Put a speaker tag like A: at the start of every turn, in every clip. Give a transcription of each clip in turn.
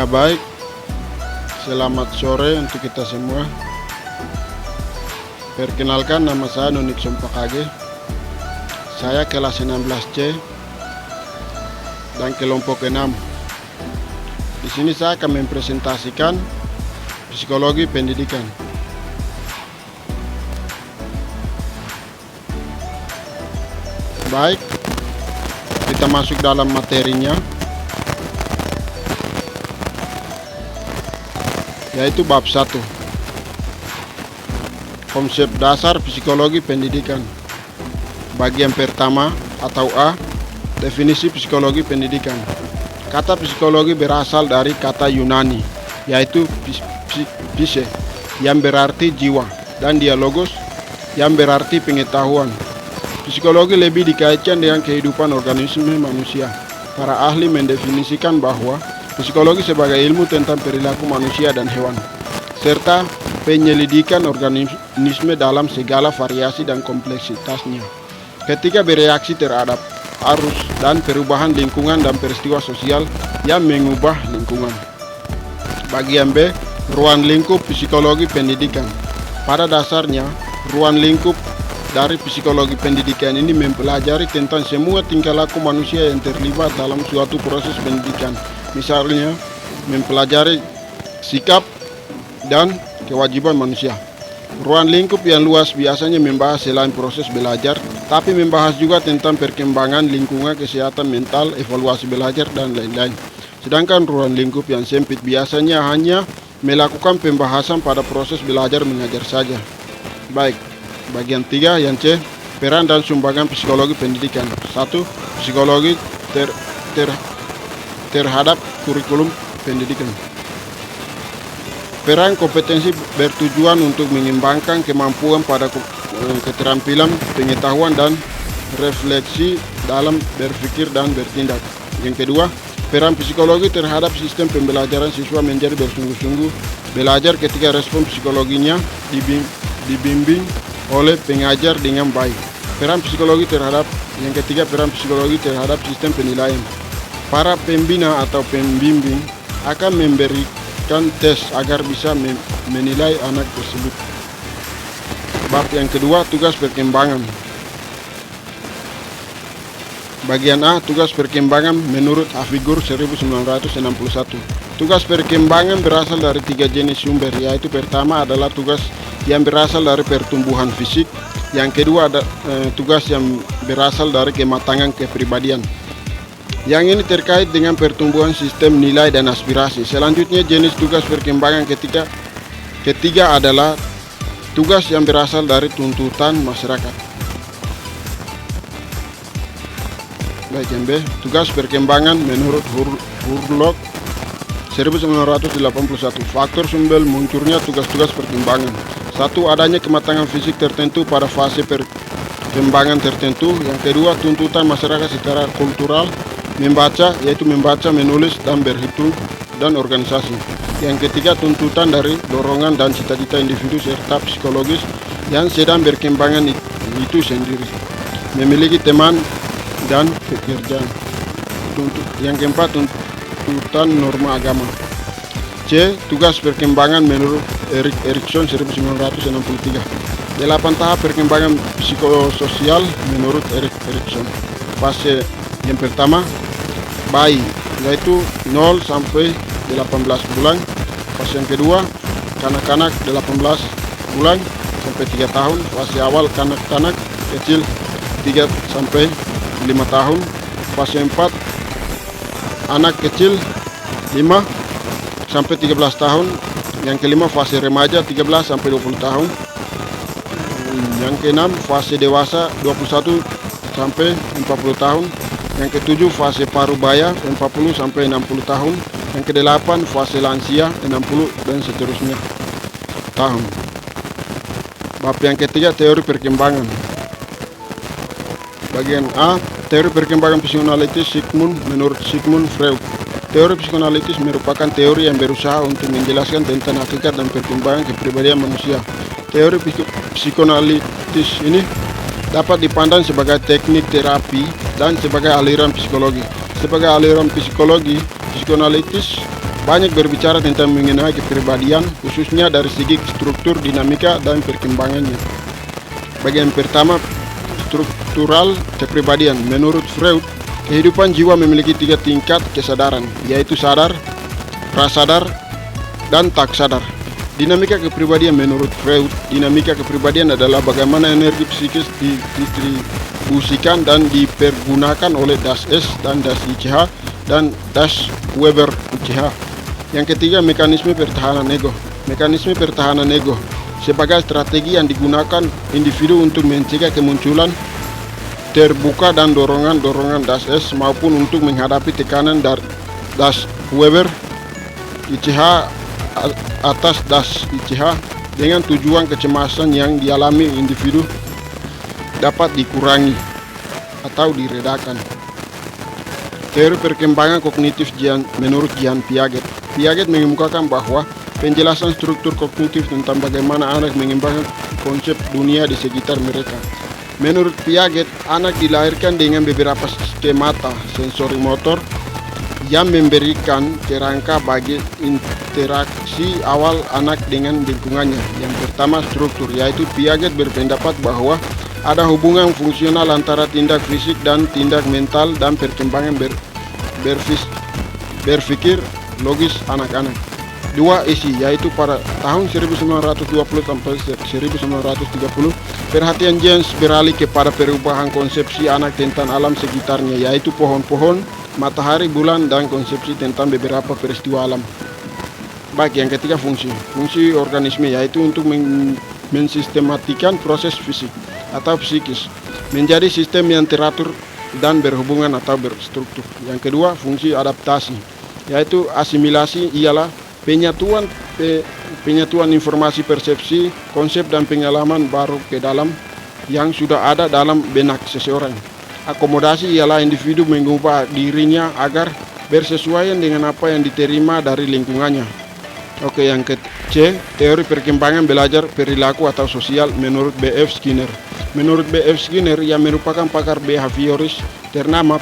A: Ya baik, selamat sore untuk kita semua. Perkenalkan, nama saya Nunik Sompakage. Saya kelas 16C dan kelompok 6. Di sini saya akan mempresentasikan psikologi pendidikan. Baik, kita masuk dalam materinya, yaitu bab 1. Konsep dasar psikologi pendidikan. Bagian pertama atau A, definisi psikologi pendidikan. Kata psikologi berasal dari kata Yunani, yaitu psyche, yang berarti jiwa, dan dialogos, yang berarti pengetahuan. Psikologi lebih dikaitkan dengan kehidupan organisme manusia. Para ahli mendefinisikan bahwa psikologi sebagai ilmu tentang perilaku manusia dan hewan, serta penyelidikan organisme dalam segala variasi dan kompleksitasnya, ketika bereaksi terhadap arus dan perubahan lingkungan dan peristiwa sosial yang mengubah lingkungan. Bagian B, ruang lingkup psikologi pendidikan. Pada dasarnya, ruang lingkup dari psikologi pendidikan ini mempelajari tentang semua tingkah laku manusia yang terlibat dalam suatu proses pendidikan. Misalnya, mempelajari sikap dan kewajiban manusia. Ruang lingkup yang luas biasanya membahas selain proses belajar, tapi membahas juga tentang perkembangan lingkungan, kesehatan mental, evaluasi belajar, dan lain-lain. Sedangkan ruang lingkup yang sempit biasanya hanya melakukan pembahasan pada proses belajar mengajar saja. Baik, bagian 3 yang C, peran dan sumbangan psikologi pendidikan. 1. Psikologi terhadap kurikulum pendidikan. Peran kompetensi bertujuan untuk mengembangkan kemampuan pada keterampilan, pengetahuan, dan refleksi dalam berpikir dan bertindak. Yang kedua, peran psikologi terhadap sistem pembelajaran. Siswa menjadi bersungguh-sungguh belajar ketika respon psikologinya dibimbing oleh pengajar dengan baik. Peran psikologi terhadap yang ketiga, peran psikologi terhadap sistem penilaian. Para pembina atau pembimbing akan memberikan tes agar bisa menilai anak tersebut. Bab yang kedua, tugas perkembangan. Bagian A, tugas perkembangan menurut Hafigur 1961. Tugas perkembangan berasal dari 3 jenis sumber, yaitu pertama adalah tugas yang berasal dari pertumbuhan fisik, yang kedua ada tugas yang berasal dari kematangan kepribadian. Yang ini terkait dengan pertumbuhan sistem nilai dan aspirasi. Selanjutnya, jenis tugas perkembangan ketiga adalah tugas yang berasal dari tuntutan masyarakat. Baik, yang B, tugas perkembangan menurut Hurlock 1981. Faktor sumber munculnya tugas-tugas perkembangan. 1. Adanya kematangan fisik tertentu pada fase perkembangan tertentu. Yang kedua, tuntutan masyarakat secara kultural, membaca, yaitu membaca, menulis, dan berhitung, dan organisasi. Yang ketiga, tuntutan dari dorongan dan cita-cita individu serta psikologis yang sedang berkembangan itu sendiri, memiliki teman dan pekerjaan. Yang keempat, tuntutan norma agama. C. Tugas perkembangan menurut Erik Erikson 1963. 8 tahap perkembangan psikososial menurut Erik Erikson. Fase yang pertama, bayi, yaitu 0 sampai 18 bulan. Fase yang kedua, kanak-kanak 18 bulan sampai 3 tahun. Fase awal, kanak-kanak kecil 3 sampai 5 tahun. Fase 4, anak kecil 5 sampai 13 tahun. Yang kelima, fase remaja 13 sampai 20 tahun. Yang keenam, fase dewasa 21 sampai 40 tahun. Yang ketujuh, fase parubaya 40 sampai 60 tahun. Yang kedelapan, fase lansia 60 dan seterusnya tahun. Bab yang ketiga, teori perkembangan. Bagian A, teori perkembangan psikoanalitis menurut Sigmund Freud. Teori psikoanalitis merupakan teori yang berusaha untuk menjelaskan tentang hakikat dan perkembangan kepribadian manusia. Teori psikoanalitis ini dapat dipandang sebagai teknik terapi dan sebagai aliran psikologi. Sebagai aliran psikologi, psikoanalitis banyak berbicara tentang mengenai kepribadian, khususnya dari segi struktur, dinamika, dan perkembangannya. Bagian pertama, struktural kepribadian. Menurut Freud, kehidupan jiwa memiliki 3 tingkat kesadaran, yaitu sadar, prasadar, dan tak sadar. Dinamika kepribadian. Menurut Freud, dinamika kepribadian adalah bagaimana energi psikis didistribusikan dan dipergunakan oleh Das S dan Das ICH dan Das Weber ICH. Yang ketiga, mekanisme pertahanan ego. Mekanisme pertahanan ego sebagai strategi yang digunakan individu untuk mencegah kemunculan terbuka dan dorongan-dorongan Das S maupun untuk menghadapi tekanan dari Das Weber ICH atas Das ICH dengan tujuan kecemasan yang dialami individu dapat dikurangi atau diredakan. Teori perkembangan kognitif menurut Jean Piaget. Piaget mengemukakan bahwa penjelasan struktur kognitif tentang bagaimana anak mengembangkan konsep dunia di sekitar mereka. Menurut Piaget, anak dilahirkan dengan beberapa skemata sensori motor yang memberikan kerangka bagi interaksi awal anak dengan lingkungannya. Yang pertama, struktur, yaitu Piaget berpendapat bahwa ada hubungan fungsional antara tindak fisik dan tindak mental dan perkembangan berpikir logis anak-anak. 2. Isi, yaitu pada tahun 1920 sampai 1930, perhatian James beralih kepada perubahan konsepsi anak tentang alam sekitarnya, yaitu pohon-pohon, matahari, bulan, dan konsepsi tentang beberapa peristiwa alam. Baik, yang ketiga, fungsi. Fungsi organisme, yaitu untuk mensistematikan proses fisik atau psikis menjadi sistem yang teratur dan berhubungan atau berstruktur. Yang kedua, fungsi adaptasi, yaitu asimilasi, ialah penyatuan informasi, persepsi, konsep, dan pengalaman baru ke dalam yang sudah ada dalam benak seseorang. Akomodasi ialah individu mengubah dirinya agar bersesuaian dengan apa yang diterima dari lingkungannya. Oke, yang C, teori perkembangan belajar perilaku atau sosial menurut B.F. Skinner. Menurut B.F. Skinner, yang merupakan pakar behavioris ternama,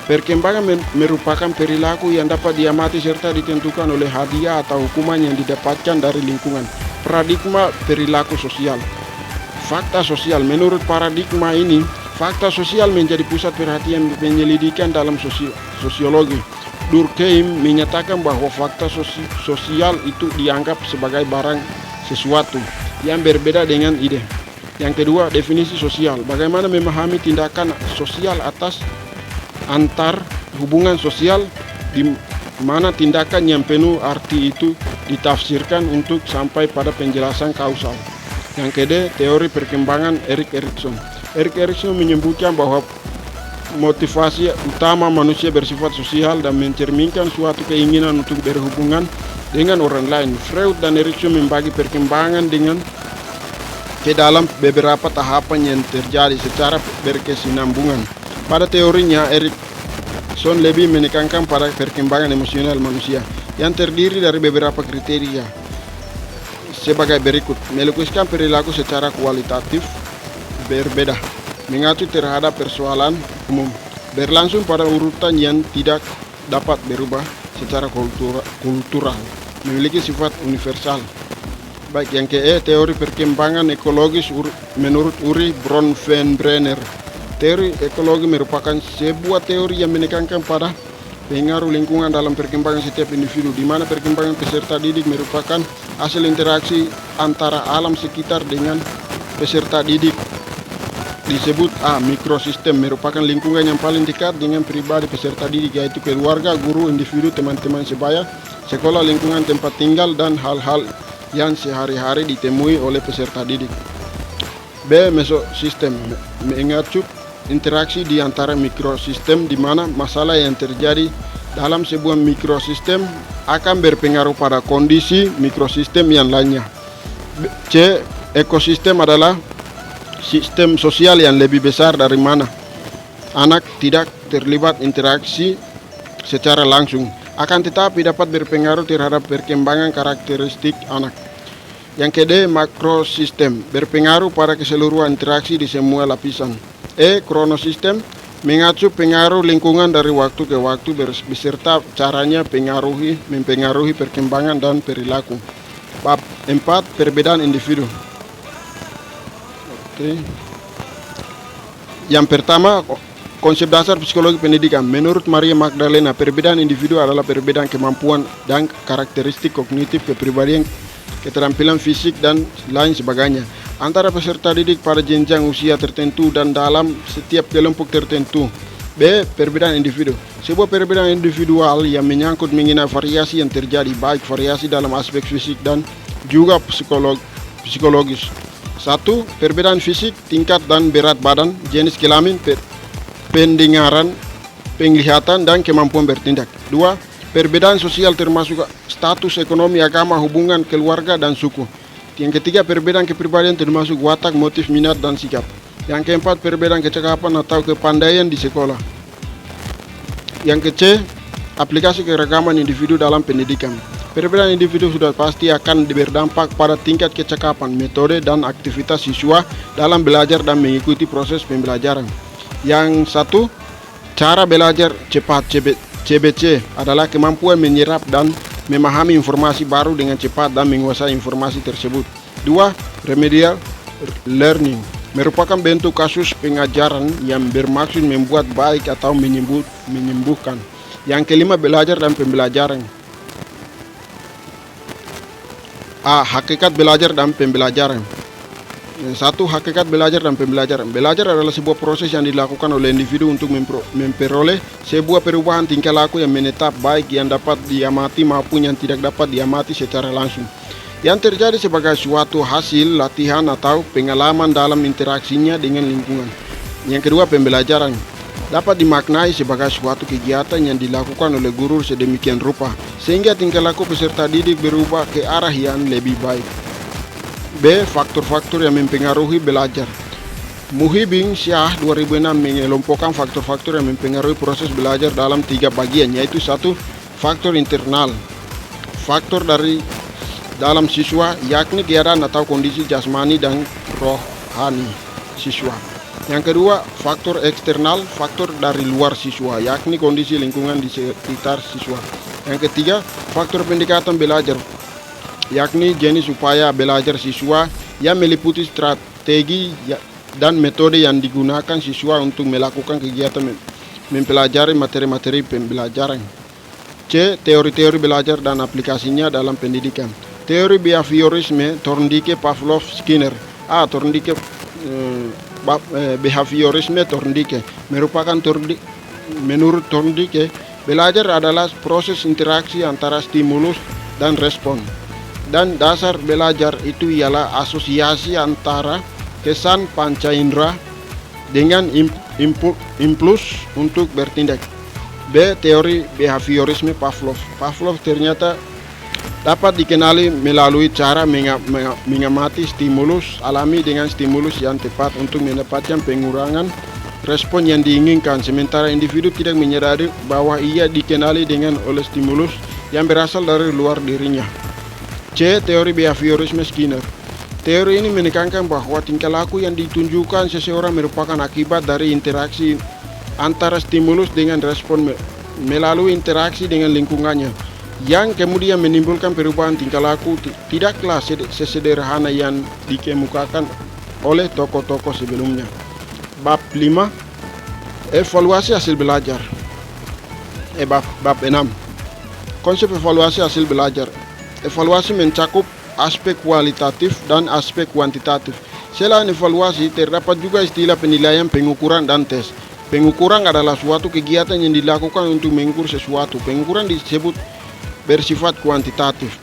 A: perkembangan merupakan perilaku yang dapat diamati serta ditentukan oleh hadiah atau hukuman yang didapatkan dari lingkungan. Paradigma perilaku sosial. Fakta sosial. Menurut paradigma ini, fakta sosial menjadi pusat perhatian penyelidikan dalam sosiologi. Durkheim menyatakan bahwa fakta sosial itu dianggap sebagai barang sesuatu yang berbeda dengan ide. Yang kedua, definisi sosial. Bagaimana memahami tindakan sosial atas antar hubungan sosial, di mana tindakan yang penuh arti itu ditafsirkan untuk sampai pada penjelasan kausal. Yang kedua, teori perkembangan Erik Erikson. Erik Erikson menyebutkan bahwa motivasi utama manusia bersifat sosial dan mencerminkan suatu keinginan untuk berhubungan dengan orang lain. Freud dan Erikson membagi perkembangan ke dalam beberapa tahapan yang terjadi secara berkesinambungan. Pada teorinya, Erikson lebih menekankan pada perkembangan emosional manusia yang terdiri dari beberapa kriteria sebagai berikut: melukiskan perilaku secara kualitatif berbeda, mengacu terhadap persoalan umum, berlangsung pada urutan yang tidak dapat berubah secara kultural, memiliki sifat universal. Baik, yang ke teori perkembangan ekologis menurut Uri Bronfenbrenner. Teori ekologi merupakan sebuah teori yang menekankan pada pengaruh lingkungan dalam perkembangan setiap individu, di mana perkembangan peserta didik merupakan hasil interaksi antara alam sekitar dengan peserta didik. Disebut mikrosistem, merupakan lingkungan yang paling dekat dengan pribadi peserta didik, yaitu keluarga, guru, individu, teman-teman sebaya, sekolah, lingkungan tempat tinggal, dan hal-hal yang sehari-hari ditemui oleh peserta didik. B. Mesosistem, mengacu interaksi di antara mikrosistem, di mana masalah yang terjadi dalam sebuah mikrosistem akan berpengaruh pada kondisi mikrosistem yang lainnya. C. Ekosistem adalah sistem sosial yang lebih besar dari mana anak tidak terlibat interaksi secara langsung, akan tetapi dapat berpengaruh terhadap perkembangan karakteristik anak. Yang kedua, makrosistem, berpengaruh pada keseluruhan interaksi di semua lapisan. E. Kronosistem, Mengacu pengaruh lingkungan dari waktu ke waktu beserta caranya mempengaruhi perkembangan dan perilaku. Bab 4, perbedaan individu. Oke. Yang pertama, konsep dasar psikologi pendidikan. Menurut Maria Magdalena, perbedaan individu adalah perbedaan kemampuan dan karakteristik kognitif, kepribadian, keterampilan fisik, dan lain sebagainya antara peserta didik pada jenjang usia tertentu dan dalam setiap kelompok tertentu. B. Perbedaan individu. Sebuah perbedaan individual yang menyangkut mengenai variasi yang terjadi, baik variasi dalam aspek fisik dan juga psikologis. 1. Perbedaan fisik, tingkat dan berat badan, jenis kelamin, pendengaran, penglihatan, dan kemampuan bertindak. 2. Perbedaan sosial termasuk status ekonomi, agama, hubungan keluarga, dan suku. Yang ketiga, perbedaan kepribadian termasuk watak, motif, minat, dan sikap. Yang keempat, perbedaan kecakapan atau kepandaian di sekolah. Yang ke-C, aplikasi keragaman individu dalam pendidikan. Perbedaan individu sudah pasti akan berdampak pada tingkat kecakapan, metode, dan aktivitas siswa dalam belajar dan mengikuti proses pembelajaran. Yang 1, cara belajar cepat CBC adalah kemampuan menyerap dan memahami informasi baru dengan cepat dan menguasai informasi tersebut. 2. Remedial learning merupakan bentuk kasus pengajaran yang bermaksud membuat baik atau menyembuhkan. Yang kelima, belajar dan pembelajaran. A. Hakikat belajar dan pembelajaran. 1. Hakikat belajar dan pembelajaran. Belajar adalah sebuah proses yang dilakukan oleh individu untuk memperoleh sebuah perubahan tingkah laku yang menetap, baik yang dapat diamati maupun yang tidak dapat diamati secara langsung, yang terjadi sebagai suatu hasil latihan atau pengalaman dalam interaksinya dengan lingkungan. Yang kedua, pembelajaran dapat dimaknai sebagai suatu kegiatan yang dilakukan oleh guru sedemikian rupa sehingga tingkah laku peserta didik berubah ke arah yang lebih baik. B. Faktor-faktor yang mempengaruhi belajar. Muhibin Syah 2006 mengelompokkan faktor-faktor yang mempengaruhi proses belajar dalam 3 bagian, yaitu 1. Faktor internal, faktor dari dalam siswa, yakni keadaan atau kondisi jasmani dan rohani siswa. Yang kedua, faktor eksternal, faktor dari luar siswa, yakni kondisi lingkungan di sekitar siswa. Yang ketiga, faktor pendekatan belajar, yakni jenis upaya belajar siswa yang meliputi strategi dan metode yang digunakan siswa untuk melakukan kegiatan mempelajari materi-materi pembelajaran. C. Teori-teori belajar dan aplikasinya dalam pendidikan. Teori behaviorisme Thorndike, Pavlov, Skinner. A. Thorndike behaviorisme Thorndike merupakan menurut Thorndike, belajar adalah proses interaksi antara stimulus dan respon, dan dasar belajar itu ialah asosiasi antara kesan panca indera dengan impuls untuk bertindak. B. Teori behaviorisme Pavlov. Pavlov ternyata dapat dikenali melalui cara mengamati stimulus alami dengan stimulus yang tepat untuk mendapatkan pengurangan respon yang diinginkan, sementara individu tidak menyadari bahwa ia dikenali dengan oleh stimulus yang berasal dari luar dirinya. C. Teori behaviorisme Skinner. Teori ini menekankan bahwa tingkah laku yang ditunjukkan seseorang merupakan akibat dari interaksi antara stimulus dengan respon melalui interaksi dengan lingkungannya, yang kemudian menimbulkan perubahan tingkah laku. Tidaklah sesederhana yang dikemukakan oleh tokoh-tokoh sebelumnya. Bab 5, evaluasi hasil belajar. Bab 6, konsep evaluasi hasil belajar. Evaluasi mencakup aspek kualitatif dan aspek kuantitatif. Selain evaluasi, terdapat juga istilah penilaian, pengukuran, dan tes. Pengukuran adalah suatu kegiatan yang dilakukan untuk mengukur sesuatu. Pengukuran disebut bersifat kuantitatif.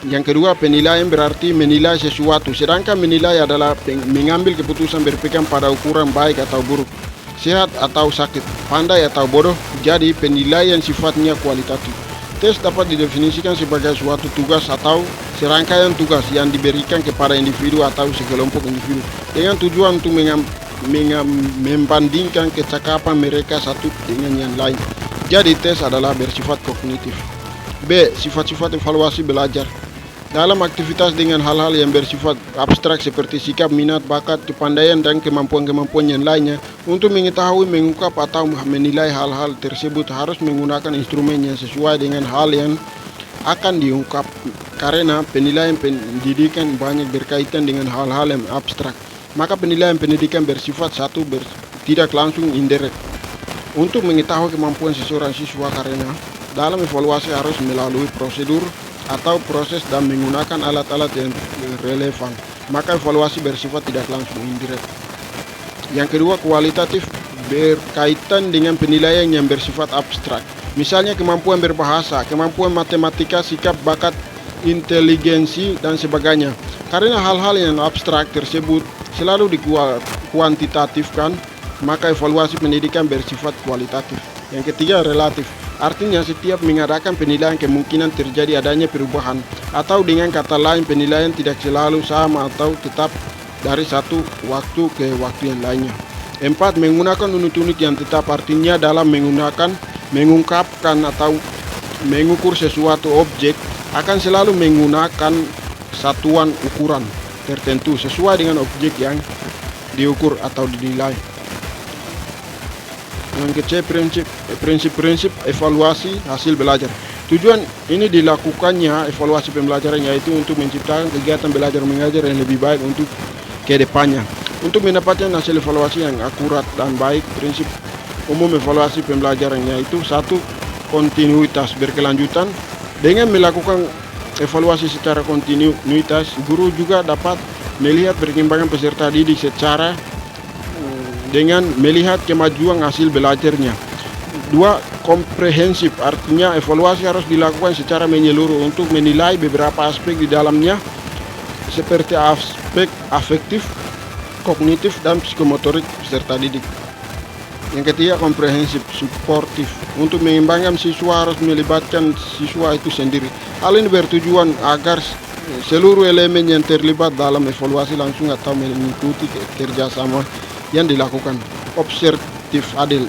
A: Yang kedua, penilaian berarti menilai sesuatu, sedangkan menilai adalah mengambil keputusan berpegang pada ukuran baik atau buruk, sehat atau sakit, pandai atau bodoh. Jadi penilaian sifatnya kualitatif. Tes dapat didefinisikan sebagai suatu tugas atau serangkaian tugas yang diberikan kepada individu atau sekelompok individu dengan tujuan untuk membandingkan kecakapan mereka satu dengan yang lain. Jadi tes adalah bersifat kognitif. B. Sifat-sifat evaluasi belajar. Dalam aktivitas dengan hal-hal yang bersifat abstrak seperti sikap, minat, bakat, kepandaian, dan kemampuan-kemampuan yang lainnya, untuk mengetahui, mengungkap, atau menilai hal-hal tersebut harus menggunakan instrumen yang sesuai dengan hal yang akan diungkap. Karena penilaian pendidikan banyak berkaitan dengan hal-hal yang abstrak, maka penilaian pendidikan bersifat tidak langsung indirect. Untuk mengetahui kemampuan seseorang siswa, karena dalam evaluasi harus melalui prosedur atau proses dan menggunakan alat-alat yang relevan, maka evaluasi bersifat tidak langsung indirect. Yang kedua, kualitatif berkaitan dengan penilaian yang bersifat abstrak. Misalnya kemampuan berbahasa, kemampuan matematika, sikap, bakat, inteligensi, dan sebagainya. Karena hal-hal yang abstrak tersebut selalu dikuantitatifkan, maka evaluasi pendidikan bersifat kualitatif. Yang ketiga, relatif. Artinya setiap mengadakan penilaian kemungkinan terjadi adanya perubahan, atau dengan kata lain penilaian tidak selalu sama atau tetap dari satu waktu ke waktu yang lainnya. 4. Menggunakan unit-unit yang tetap, artinya dalam mengungkapkan atau mengukur sesuatu objek akan selalu menggunakan satuan ukuran tertentu sesuai dengan objek yang diukur atau dinilai. Yang ketiga, prinsip-prinsip evaluasi hasil belajar. Tujuan ini dilakukannya evaluasi pembelajaran yaitu untuk menciptakan kegiatan belajar mengajar yang lebih baik untuk kedepannya. Untuk mendapatkan hasil evaluasi yang akurat dan baik, prinsip umum evaluasi pembelajaran yaitu 1. Kontinuitas berkelanjutan. Dengan melakukan evaluasi secara kontinuitas, guru juga dapat melihat perkembangan peserta didik dengan melihat kemajuan hasil belajarnya. 2. Komprehensif, artinya evaluasi harus dilakukan secara menyeluruh untuk menilai beberapa aspek di dalamnya seperti aspek afektif, kognitif, dan psikomotorik peserta didik. Yang ketiga, komprehensif suportif, untuk mengembangkan siswa harus melibatkan siswa itu sendiri. Hal ini bertujuan agar seluruh elemen yang terlibat dalam evaluasi langsung atau mengikuti kerjasama yang dilakukan. Observatif adil.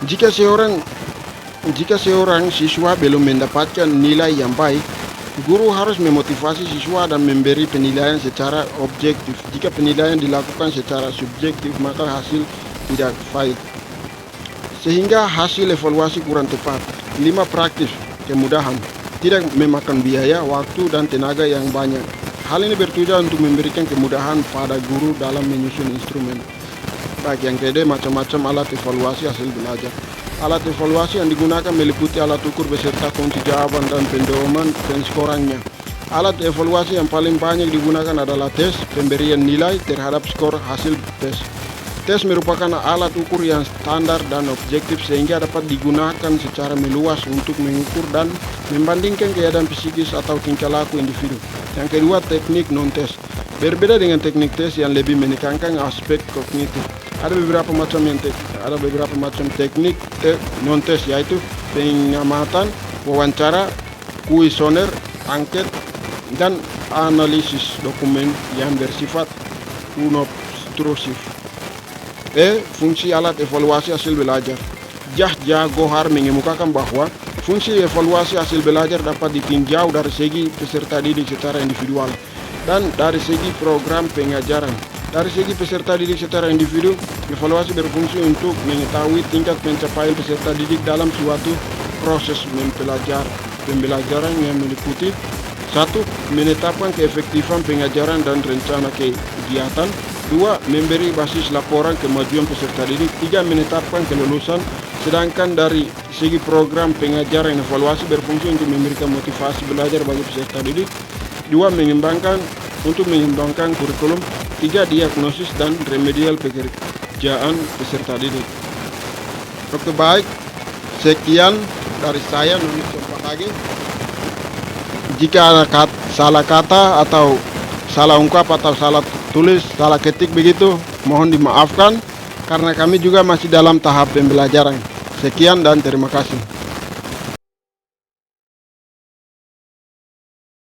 A: Jika seorang siswa belum mendapatkan nilai yang baik, guru harus memotivasi siswa dan memberi penilaian secara objektif. Jika penilaian dilakukan secara subjektif, maka hasil tidak valid, sehingga hasil evaluasi kurang tepat. 5. Praktis, kemudahan, tidak memakan biaya, waktu, dan tenaga yang banyak. Hal ini bertujuan untuk memberikan kemudahan pada guru dalam menyusun instrumen. Baik, yang kedua, macam-macam alat evaluasi hasil belajar. Alat evaluasi yang digunakan meliputi alat ukur beserta kunci jawaban dan pendoman penskorannya. Alat evaluasi yang paling banyak digunakan adalah tes, pemberian nilai terhadap skor hasil tes. Tes merupakan alat ukur yang standar dan objektif sehingga dapat digunakan secara meluas untuk mengukur dan membandingkan keadaan psikis atau tingkah laku individu. Yang kedua, teknik non-tes. Berbeda dengan teknik tes yang lebih menekankan aspek kognitif. Ada beberapa macam teknik non-tes, yaitu pengamatan, wawancara, kuesioner, angket, dan analisis dokumen yang bersifat non-obstrusif. Fungsi alat evaluasi hasil belajar. Yahya Gohar mengemukakan bahwa fungsi evaluasi hasil belajar dapat ditinjau dari segi peserta didik secara individual dan dari segi program pengajaran. Dari segi peserta didik secara individu, evaluasi berfungsi untuk mengetahui tingkat pencapaian peserta didik dalam suatu proses pembelajaran yang meliputi 1. Menetapkan keefektifan pengajaran dan rencana kegiatan. 2. Memberi basis laporan kemajuan peserta didik. 3. Menetapkan kelulusan. Sedangkan dari segi program pengajaran, evaluasi berfungsi untuk memberikan motivasi belajar bagi peserta didik. 2. Untuk mengembangkan kurikulum. 3. Diagnosis dan remedial pekerjaan peserta didik. Oke, baik, sekian dari saya, Noni Sompakage. Jika ada salah kata atau salah ungkap atau salah tulis, salah ketik begitu, mohon dimaafkan karena kami juga masih dalam tahap pembelajaran. Sekian dan terima kasih.